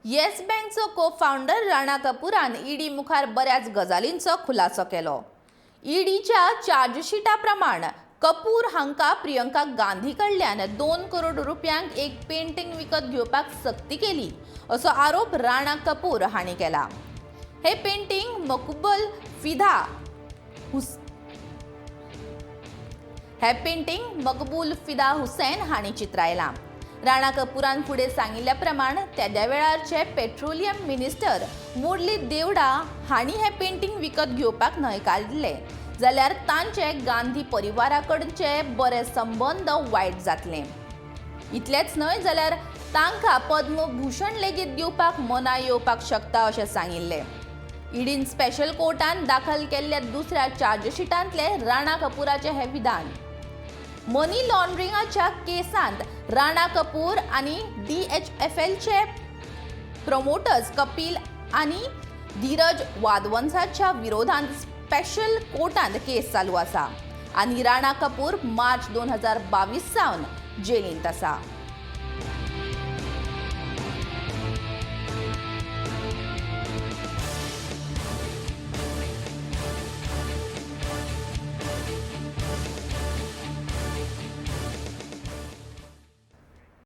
Yes बँकचो को founder Rana कपुरान ED मुखार बऱ्याच गजालींचो खुलासो केलो। ईडीच्या चार्जशीटा प्रमाण कपूर हांका प्रियंका गांधी कडल्यान 2 करोड रुपयांक एक पेंटिंग विकत घेवपाक सक्ती केली असो आरोप राणा कपूर हांणी केला। हे पेंटिंग मकबूल फिदा हुसैन हांणी चित्रायला। राणा कपुरान फुडें सांगिल्ल्या प्रमाण त्या वेळारचे पेट्रोलियम मिनिस्टर मुरली देवडा हांणी हे पेंटिंग विकत घेवपाक न्हयकारिल्ले जाल्यार तांचे गांधी परिवाराकडचे बरे संबंद वायट जातले। इतलेच न्हय जाल्यार तांकां पद्मभूषण लेगीत दिवपाक मनाय येवपाक शकता अशें सांगिल्ले। ईडीन स्पेशल कोर्टान दाखल केल्ल्या दुसऱ्या चार्जशीटांतले राणा कपुराचे हे विधान। मनी लॉन्ड्रिंगाच्या केसांत राणा कपूर आनी DHFLचे प्रमोटर्स कपिल आनी धीरज वाधवंसाच्या विरोधांत स्पेशल कोर्टांत केस चालू आसा आनी राणा कपूर मार्च 2022 सावन जेलींत आसा।